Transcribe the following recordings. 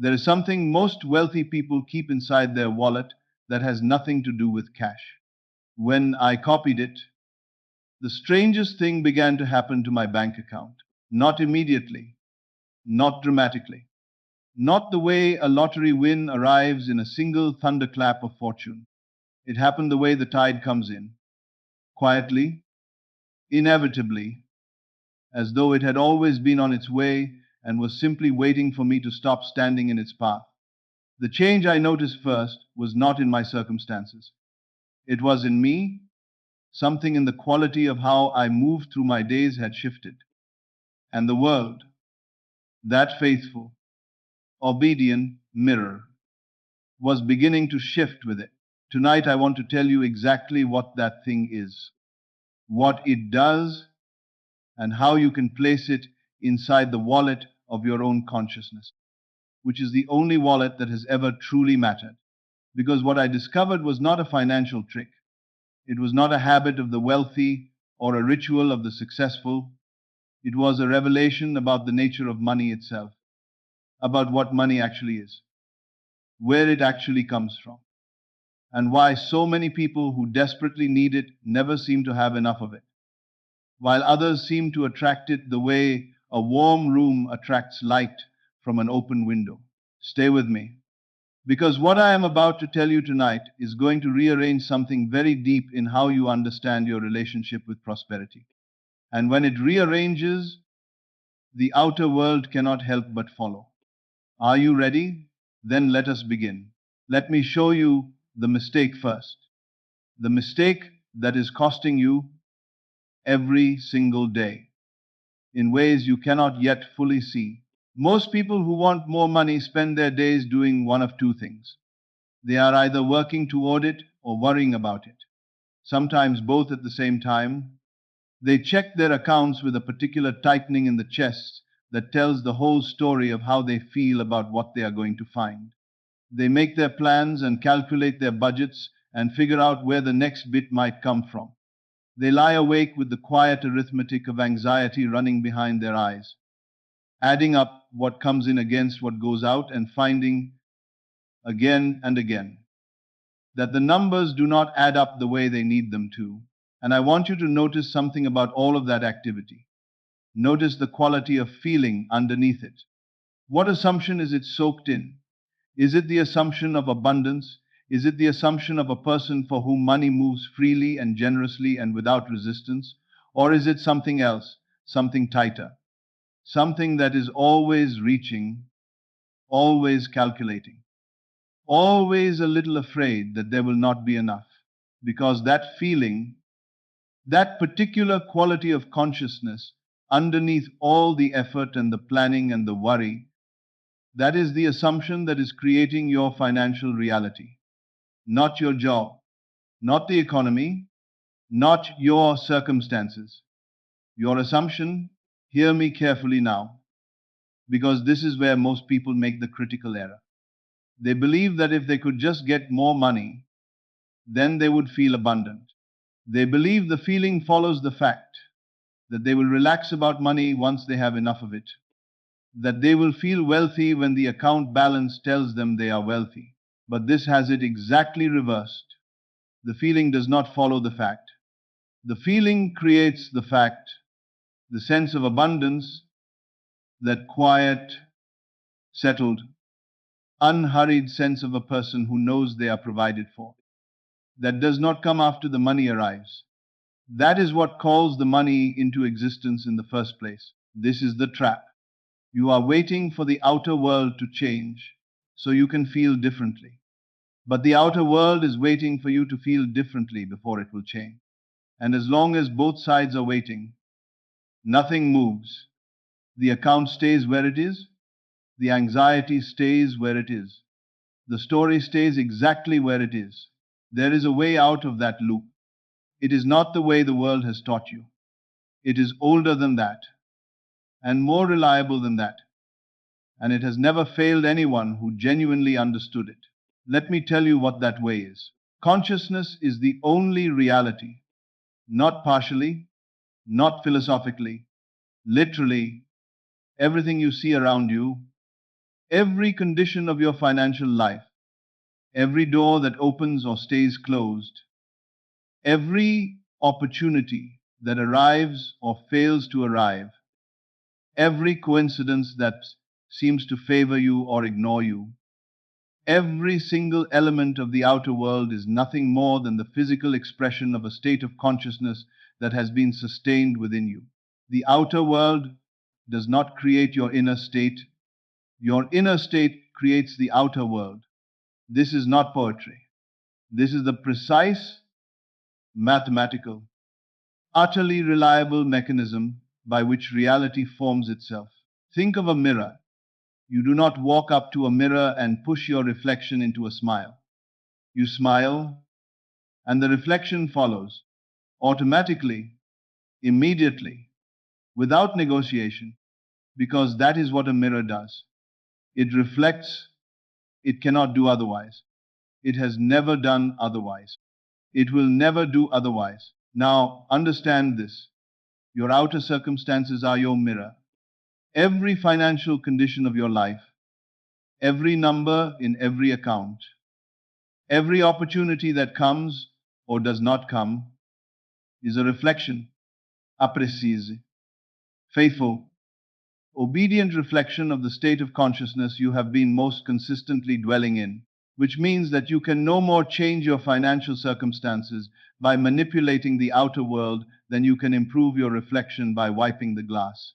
There is something most wealthy people keep inside their wallet that has nothing to do with cash. When I copied it, the strangest thing began to happen to my bank account. Not immediately, not dramatically, not the way a lottery win arrives in a single thunderclap of fortune. It happened the way the tide comes in, quietly, inevitably, as though it had always been on its way and was simply waiting for me to stop standing in its path. The change I noticed first was not in my circumstances. It was in me. Something in the quality of how I moved through my days had shifted. And the world, that faithful, obedient mirror, was beginning to shift with it. Tonight I want to tell you exactly what that thing is, what it does, and how you can place it inside the wallet of your own consciousness, which is the only wallet that has ever truly mattered. Because what I discovered was not a financial trick. It was not a habit of the wealthy or a ritual of the successful. It was a revelation about the nature of money itself, about what money actually is, where it actually comes from, and why so many people who desperately need it never seem to have enough of it, while others seem to attract it the way a warm room attracts light from an open window. Stay with me, because what I am about to tell you tonight is going to rearrange something very deep in how you understand your relationship with prosperity. And when it rearranges, the outer world cannot help but follow. Are you ready? Then let us begin. Let me show you the mistake first. The mistake that is costing you every single day in ways you cannot yet fully see. Most people who want more money spend their days doing one of two things. They are either working toward it or worrying about it, sometimes both at the same time. They check their accounts with a particular tightening in the chest that tells the whole story of how they feel about what they are going to find. They make their plans and calculate their budgets and figure out where the next bit might come from. They lie awake with the quiet arithmetic of anxiety running behind their eyes, adding up what comes in against what goes out and finding again and again that the numbers do not add up the way they need them to. And I want you to notice something about all of that activity. Notice the quality of feeling underneath it. What assumption is it soaked in? Is it the assumption of abundance? Is it the assumption of a person for whom money moves freely and generously and without resistance? Or is it something else, something tighter, something that is always reaching, always calculating, always a little afraid that there will not be enough? Because that feeling, that particular quality of consciousness, underneath all the effort and the planning and the worry, that is the assumption that is creating your financial reality. Not your job, not the economy, not your circumstances. Your assumption, hear me carefully now, because this is where most people make the critical error. They believe that if they could just get more money, then they would feel abundant. They believe the feeling follows the fact that they will relax about money once they have enough of it, that they will feel wealthy when the account balance tells them they are wealthy. But this has it exactly reversed. The feeling does not follow the fact. The feeling creates the fact, the sense of abundance, that quiet, settled, unhurried sense of a person who knows they are provided for. That does not come after the money arrives. That is what calls the money into existence in the first place. This is the trap. You are waiting for the outer world to change so you can feel differently. But the outer world is waiting for you to feel differently before it will change. And as long as both sides are waiting, nothing moves. The account stays where it is. The anxiety stays where it is. The story stays exactly where it is. There is a way out of that loop. It is not the way the world has taught you. It is older than that, and more reliable than that. And it has never failed anyone who genuinely understood it. Let me tell you what that way is. Consciousness is the only reality, not partially, not philosophically, literally, everything you see around you, Every condition of your financial life, every door that opens or stays closed, every opportunity that arrives or fails to arrive, every coincidence that seems to favor you or ignore you, every single element of the outer world is nothing more than the physical expression of a state of consciousness that has been sustained within you. The outer world does not create your inner state. Your inner state creates the outer world. This is not poetry. This is the precise, mathematical, utterly reliable mechanism by which reality forms itself. Think of a mirror. You do not walk up to a mirror and push your reflection into a smile. You smile, and the reflection follows automatically, immediately, without negotiation, because that is what a mirror does. It reflects, it cannot do otherwise. It has never done otherwise. It will never do otherwise. Now, understand this. Your outer circumstances are your mirror. Every financial condition of your life, every number in every account, every opportunity that comes or does not come is a reflection, a precise, faithful, obedient reflection of the state of consciousness you have been most consistently dwelling in, which means that you can no more change your financial circumstances by manipulating the outer world than you can improve your reflection by wiping the glass.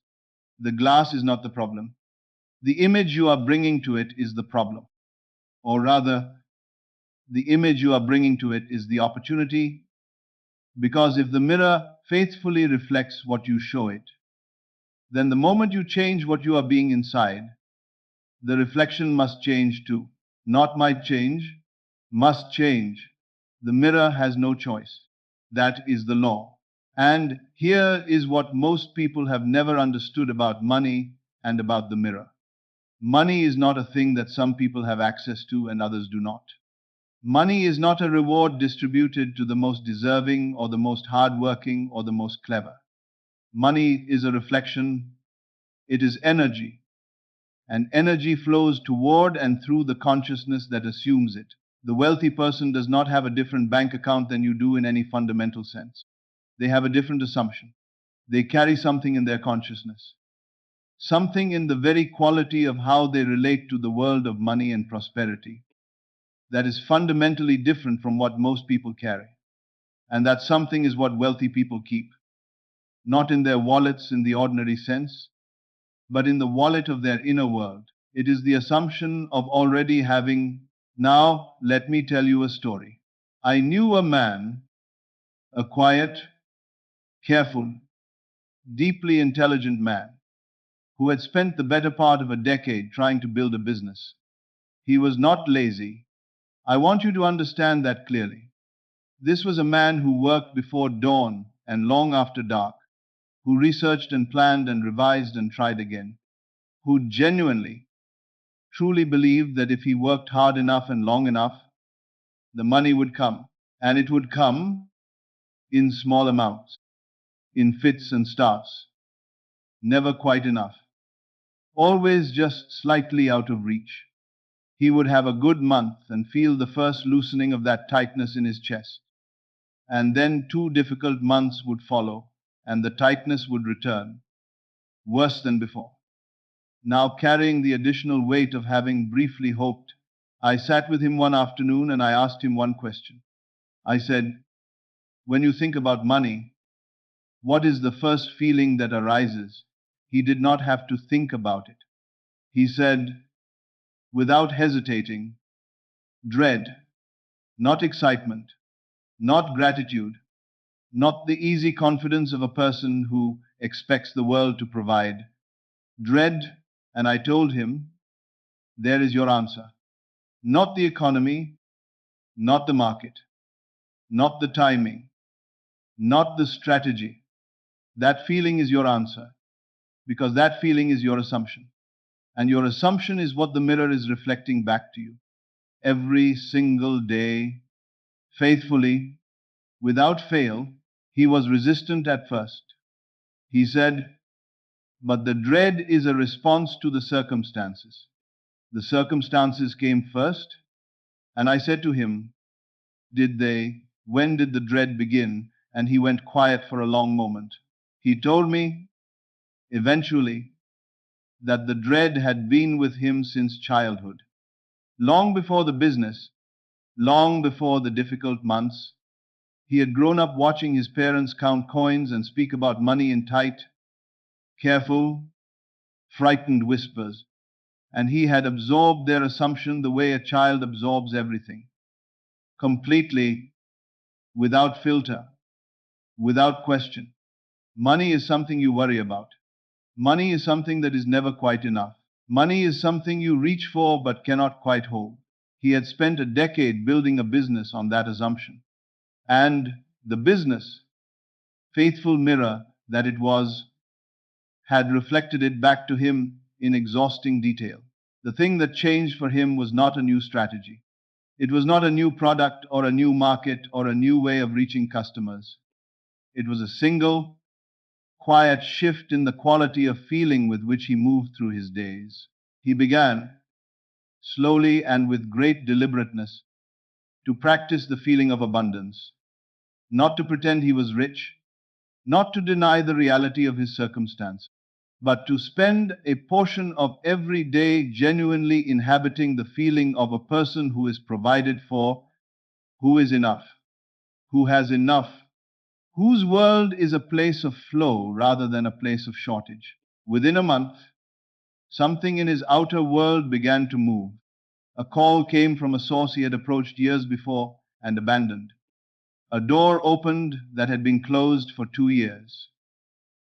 The glass is not the problem. The image you are bringing to it is the problem. Or rather, the image you are bringing to it is the opportunity, because if the mirror faithfully reflects what you show it, then the moment you change what you are being inside, the reflection must change too. Not might change, must change. The mirror has no choice. That is the law. And here is what most people have never understood about money and about the mirror. Money is not a thing that some people have access to and others do not. Money is not a reward distributed to the most deserving or the most hardworking or the most clever. Money is a reflection, it is energy, and energy flows toward and through the consciousness that assumes it. The wealthy person does not have a different bank account than you do in any fundamental sense. They have a different assumption. They carry something in their consciousness, something in the very quality of how they relate to the world of money and prosperity that is fundamentally different from what most people carry. And that something is what wealthy people keep, not in their wallets in the ordinary sense, but in the wallet of their inner world. It is the assumption of already having. Now, let me tell you a story. I knew a man, a quiet, careful, deeply intelligent man, who had spent the better part of a decade trying to build a business. He was not lazy. I want you to understand that clearly. This was a man who worked before dawn and long after dark, who researched and planned and revised and tried again, who genuinely, truly believed that if he worked hard enough and long enough, the money would come. And it would come in small amounts, in fits and starts, never quite enough, always just slightly out of reach. He would have a good month and feel the first loosening of that tightness in his chest. And then 2 difficult months would follow, and the tightness would return, worse than before. Now carrying the additional weight of having briefly hoped, I sat with him one afternoon and I asked him one question. I said, "When you think about money, what is the first feeling that arises?" He did not have to think about it. He said, without hesitating, dread, not excitement, not gratitude, not the easy confidence of a person who expects the world to provide. Dread, and I told him, there is your answer. Not the economy, not the market, not the timing, not the strategy. That feeling is your answer, because that feeling is your assumption. And your assumption is what the mirror is reflecting back to you. Every single day, faithfully, without fail, he was resistant at first. He said, but the dread is a response to the circumstances. The circumstances came first, and I said to him, "Did they? When did the dread begin?" And he went quiet for a long moment. He told me, eventually, that the dread had been with him since childhood. Long before the business, long before the difficult months, he had grown up watching his parents count coins and speak about money in tight, careful, frightened whispers, and he had absorbed their assumption the way a child absorbs everything, completely, without filter, without question. Money is something you worry about. Money is something that is never quite enough. Money is something you reach for but cannot quite hold. He had spent a decade building a business on that assumption. And the business, faithful mirror that it was, had reflected it back to him in exhausting detail. The thing that changed for him was not a new strategy. It was not a new product or a new market or a new way of reaching customers. It was a single, quiet shift in the quality of feeling with which he moved through his days. He began, slowly and with great deliberateness, to practice the feeling of abundance, not to pretend he was rich, not to deny the reality of his circumstance, but to spend a portion of every day genuinely inhabiting the feeling of a person who is provided for, who is enough, who has enough, whose world is a place of flow rather than a place of shortage. Within a month, something in his outer world began to move. A call came from a source he had approached years before and abandoned. A door opened that had been closed for 2 years.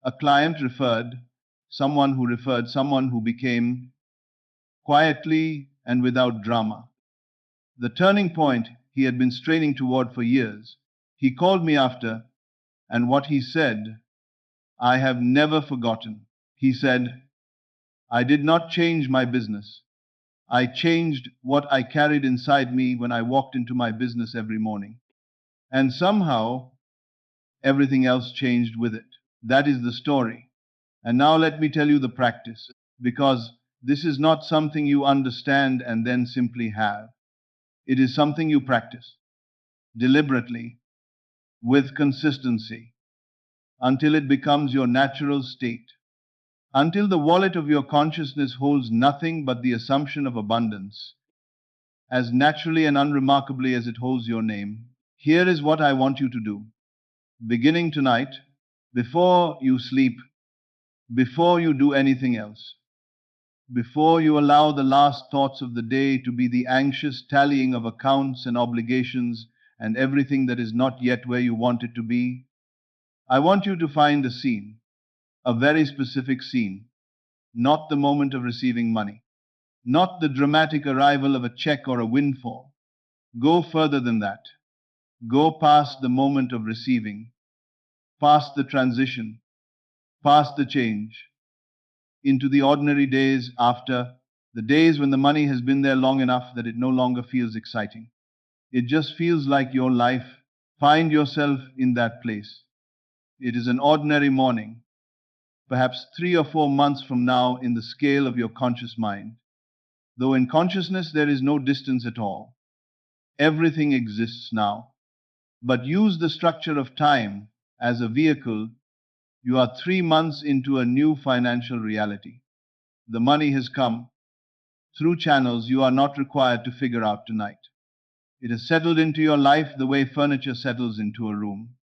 A client referred, someone who became, quietly and without drama, the turning point he had been straining toward for years. He called me after, and what he said, I have never forgotten. He said, "I did not change my business. I changed what I carried inside me when I walked into my business every morning. And somehow, everything else changed with it." That is the story. And now let me tell you the practice, because this is not something you understand and then simply have. It is something you practice, deliberately, with consistency, until it becomes your natural state, until the wallet of your consciousness holds nothing but the assumption of abundance, as naturally and unremarkably as it holds your name. Here is what I want you to do. Beginning tonight, before you sleep, before you do anything else, before you allow the last thoughts of the day to be the anxious tallying of accounts and obligations and everything that is not yet where you want it to be, I want you to find a scene, a very specific scene, not the moment of receiving money, not the dramatic arrival of a check or a windfall. Go further than that. Go past the moment of receiving, past the transition, past the change, into the ordinary days after, the days when the money has been there long enough that it no longer feels exciting. It just feels like your life. Find yourself in that place. It is an ordinary morning, perhaps 3 or 4 months from now in the scale of your conscious mind. Though in consciousness there is no distance at all. Everything exists now. But use the structure of time as a vehicle. You are 3 months into a new financial reality. The money has come through channels you are not required to figure out tonight. It has settled into your life the way furniture settles into a room,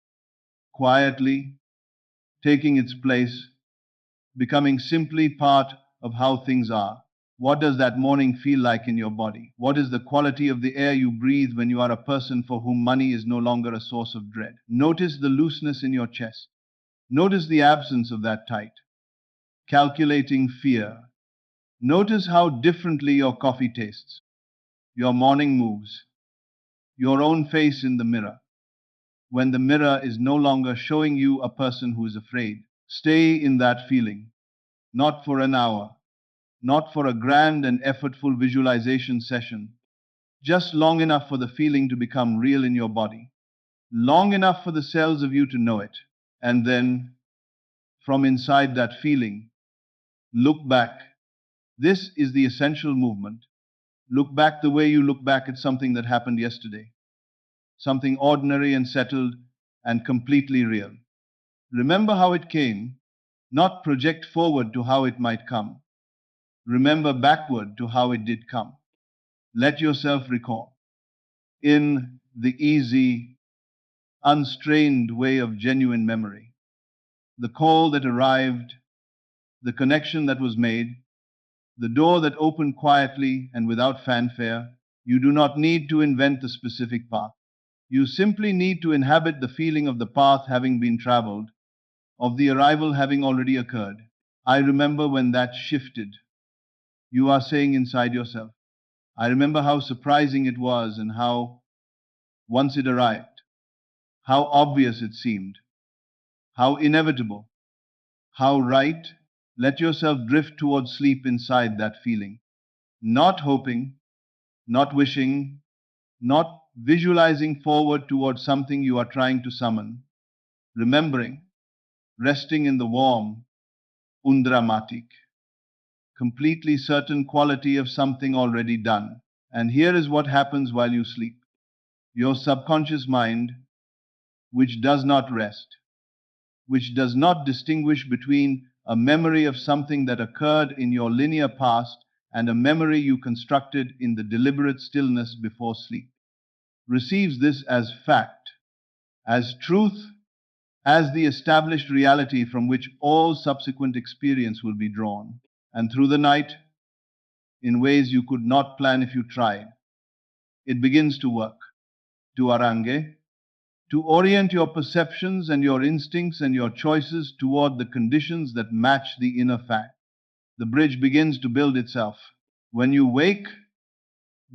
quietly, taking its place, becoming simply part of how things are. What does that morning feel like in your body? What is the quality of the air you breathe when you are a person for whom money is no longer a source of dread? Notice the looseness in your chest. Notice the absence of that tight, calculating fear. Notice how differently your coffee tastes, your morning moves, your own face in the mirror, when the mirror is no longer showing you a person who is afraid. Stay in that feeling, not for an hour, not for a grand and effortful visualization session, just long enough for the feeling to become real in your body, long enough for the cells of you to know it, and then, from inside that feeling, look back. This is the essential movement. Look back the way you look back at something that happened yesterday, something ordinary and settled and completely real. Remember how it came, not project forward to how it might come. Remember backward to how it did come. Let yourself recall. In the easy, unstrained way of genuine memory, the call that arrived, the connection that was made, the door that opened quietly and without fanfare. You do not need to invent the specific path. You simply need to inhabit the feeling of the path having been traveled, of the arrival having already occurred. I remember when that shifted. You are saying inside yourself. I remember how surprising it was and how, once it arrived, how obvious it seemed, how inevitable, how right. Let yourself drift towards sleep inside that feeling, not hoping, not wishing, not visualizing forward towards something you are trying to summon, remembering, resting in the warm, undramatic, completely certain quality of something already done. And here is what happens while you sleep. Your subconscious mind, which does not rest, which does not distinguish between a memory of something that occurred in your linear past and a memory you constructed in the deliberate stillness before sleep, receives this as fact, as truth, as the established reality from which all subsequent experience will be drawn. And through the night, in ways you could not plan if you tried, it begins to work, to arangue, to orient your perceptions and your instincts and your choices toward the conditions that match the inner fact. The bridge begins to build itself. When you wake,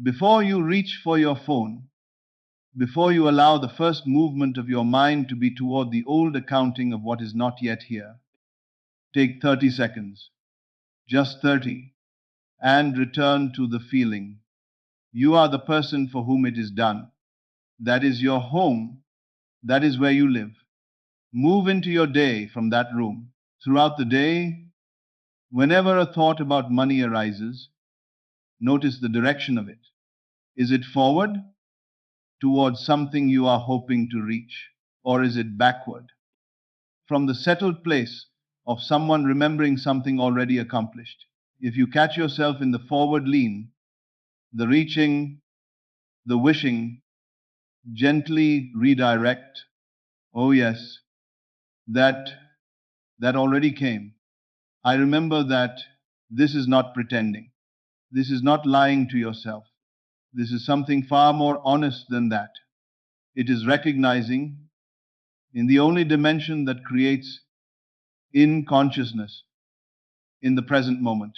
before you reach for your phone, before you allow the first movement of your mind to be toward the old accounting of what is not yet here, take 30 seconds, just 30, and return to the feeling. You are the person for whom it is done. That is your home. That is where you live. Move into your day from that room. Throughout the day, whenever a thought about money arises, notice the direction of it. Is it forward, towards something you are hoping to reach? Or is it backward, from the settled place of someone remembering something already accomplished? If you catch yourself in the forward lean, the reaching, the wishing, gently redirect. Oh yes, that already came. I remember that. This is not pretending. This is not lying to yourself. This is something far more honest than that. It is recognizing, in the only dimension that creates in consciousness, in the present moment,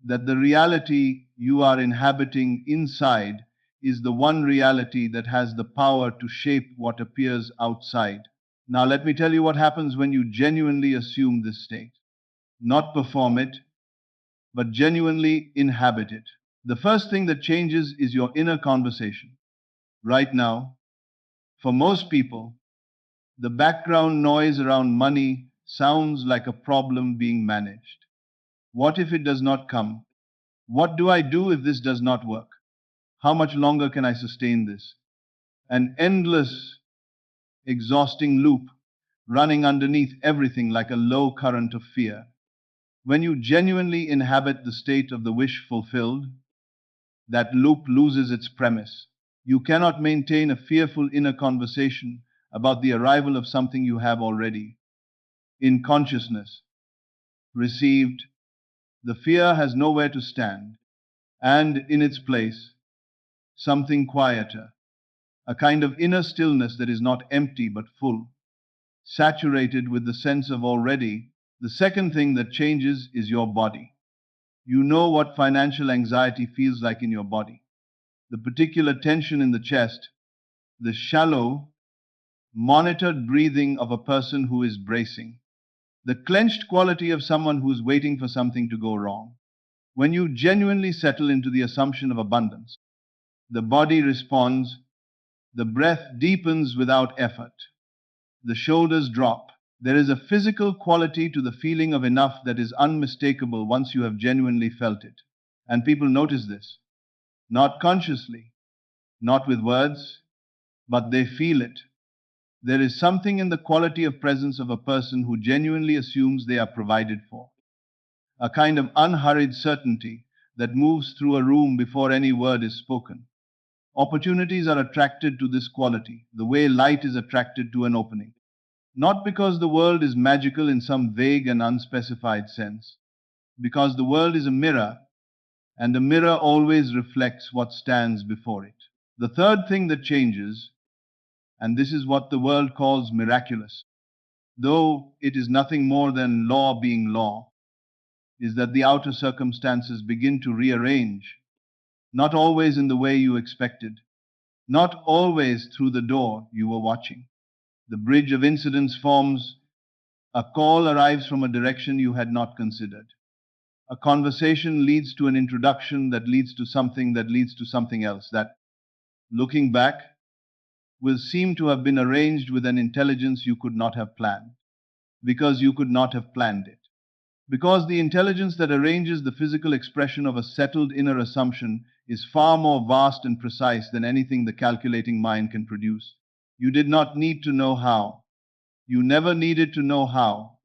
that the reality you are inhabiting inside is the one reality that has the power to shape what appears outside. Now, let me tell you what happens when you genuinely assume this state. Not perform it, but genuinely inhabit it. The first thing that changes is your inner conversation. Right now, for most people, the background noise around money sounds like a problem being managed. What if it does not come? What do I do if this does not work? How much longer can I sustain this? An endless, exhausting loop running underneath everything like a low current of fear. When you genuinely inhabit the state of the wish fulfilled, that loop loses its premise. You cannot maintain a fearful inner conversation about the arrival of something you have already, in consciousness, received. The fear has nowhere to stand, and in its place, something quieter, a kind of inner stillness that is not empty but full, saturated with the sense of already. The second thing that changes is your body. You know what financial anxiety feels like in your body. The particular tension in the chest, the shallow, monitored breathing of a person who is bracing, the clenched quality of someone who is waiting for something to go wrong. When you genuinely settle into the assumption of abundance, the body responds, the breath deepens without effort, the shoulders drop. There is a physical quality to the feeling of enough that is unmistakable once you have genuinely felt it. And people notice this. not consciously, not with words, but they feel it. There is something in the quality of presence of a person who genuinely assumes they are provided for, a kind of unhurried certainty that moves through a room before any word is spoken. Opportunities are attracted to this quality, the way light is attracted to an opening. Not because the world is magical in some vague and unspecified sense, because the world is a mirror, and a mirror always reflects what stands before it. The third thing that changes, and this is what the world calls miraculous, though it is nothing more than law being law, is that the outer circumstances begin to rearrange, not always in the way you expected, not always through the door you were watching. The bridge of incidents forms, a call arrives from a direction you had not considered. A conversation leads to an introduction that leads to something that leads to something else that, looking back, will seem to have been arranged with an intelligence you could not have planned, because you could not have planned it. Because the intelligence that arranges the physical expression of a settled inner assumption is far more vast and precise than anything the calculating mind can produce. You did not need to know how. You never needed to know how.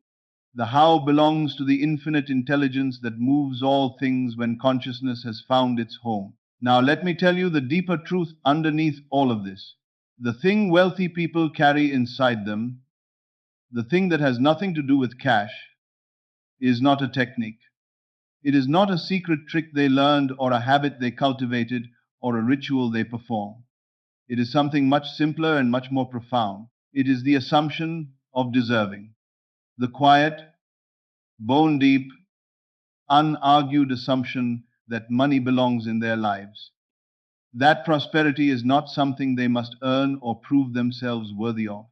The how belongs to the infinite intelligence that moves all things when consciousness has found its home. Now, let me tell you the deeper truth underneath all of this. The thing wealthy people carry inside them, the thing that has nothing to do with cash, is not a technique. It is not a secret trick they learned or a habit they cultivated or a ritual they perform. It is something much simpler and much more profound. It is the assumption of deserving. The quiet, bone deep, unargued assumption that money belongs in their lives. That prosperity is not something they must earn or prove themselves worthy of,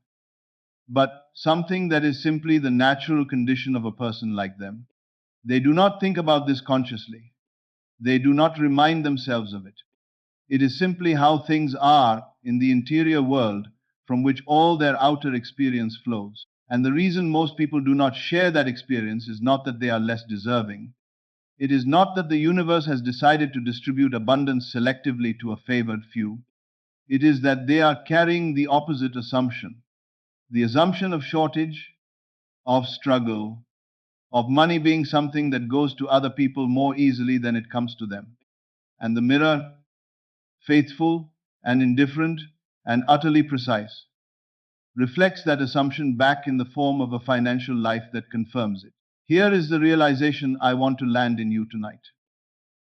but something that is simply the natural condition of a person like them. They do not think about this consciously. They do not remind themselves of it. It is simply how things are in the interior world from which all their outer experience flows. And the reason most people do not share that experience is not that they are less deserving. It is not that the universe has decided to distribute abundance selectively to a favored few. It is that they are carrying the opposite assumption, the assumption of shortage, of struggle, of money being something that goes to other people more easily than it comes to them. And the mirror, faithful and indifferent and utterly precise, reflects that assumption back in the form of a financial life that confirms it. Here is the realization I want to land in you tonight.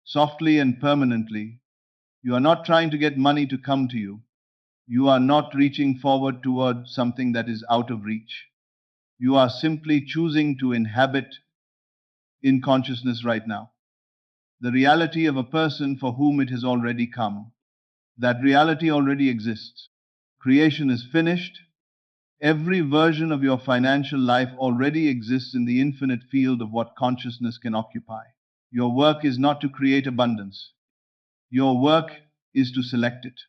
Softly and permanently, you are not trying to get money to come to you. You are not reaching forward toward something that is out of reach. You are simply choosing to inhabit in consciousness right now the reality of a person for whom it has already come. That reality already exists. Creation is finished. Every version of your financial life already exists in the infinite field of what consciousness can occupy. Your work is not to create abundance. Your work is to select it,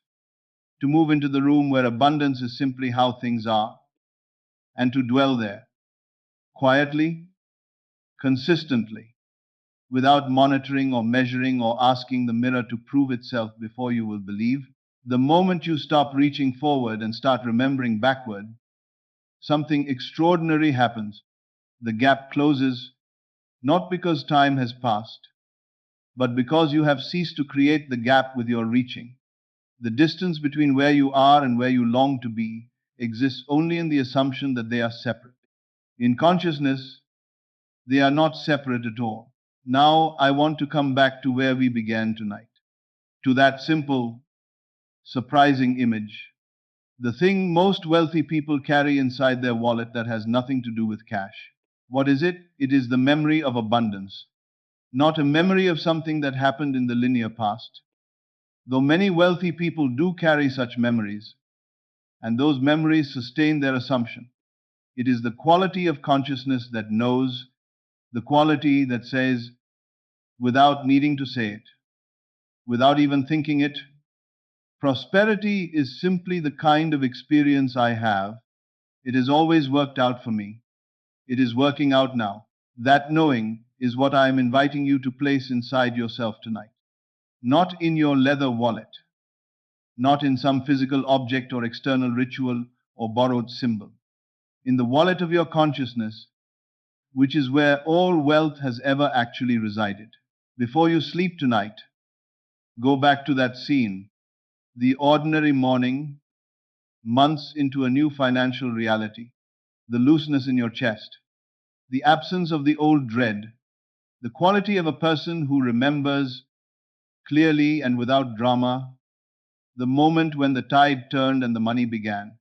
to move into the room where abundance is simply how things are, and to dwell there, quietly, consistently, without monitoring or measuring or asking the mirror to prove itself before you will believe. The moment you stop reaching forward and start remembering backward, something extraordinary happens. The gap closes, not because time has passed, but because you have ceased to create the gap with your reaching. The distance between where you are and where you long to be exists only in the assumption that they are separate. In consciousness, they are not separate at all. Now I want to come back to where we began tonight, to that simple, surprising image. The thing most wealthy people carry inside their wallet that has nothing to do with cash. What is it? It is the memory of abundance, not a memory of something that happened in the linear past. Though many wealthy people do carry such memories, and those memories sustain their assumption, it is the quality of consciousness that knows, the quality that says, without needing to say it, without even thinking it, prosperity is simply the kind of experience I have. It has always worked out for me. It is working out now. That knowing is what I am inviting you to place inside yourself tonight. not in your leather wallet, not in some physical object or external ritual or borrowed symbol. In the wallet of your consciousness, which is where all wealth has ever actually resided. Before you sleep tonight, go back to that scene, the ordinary morning, months into a new financial reality, the looseness in your chest, the absence of the old dread, the quality of a person who remembers clearly and without drama the moment when the tide turned and the money began,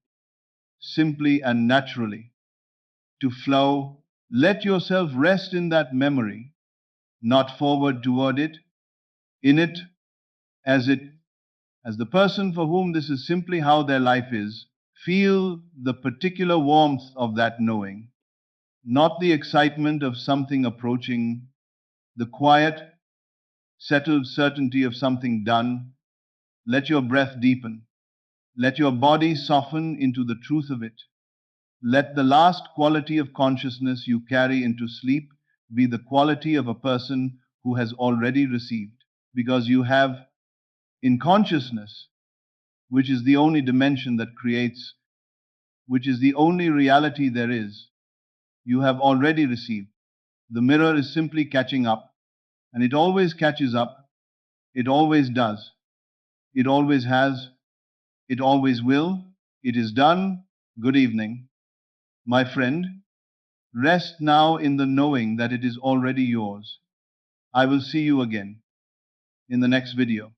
simply and naturally, to flow. Let yourself rest in that memory, not forward toward it, in it, as it, as the person for whom this is simply how their life is. Feel the particular warmth of that knowing, not the excitement of something approaching, the quiet, settled certainty of something done. Let your breath deepen. Let your body soften into the truth of it. Let the last quality of consciousness you carry into sleep be the quality of a person who has already received, because you have, in consciousness, which is the only dimension that creates, which is the only reality there is, you have already received. The mirror is simply catching up, and it always catches up. It always does. It always has. It always will. It is done. Good evening. My friend, rest now in the knowing that it is already yours. I will see you again in the next video.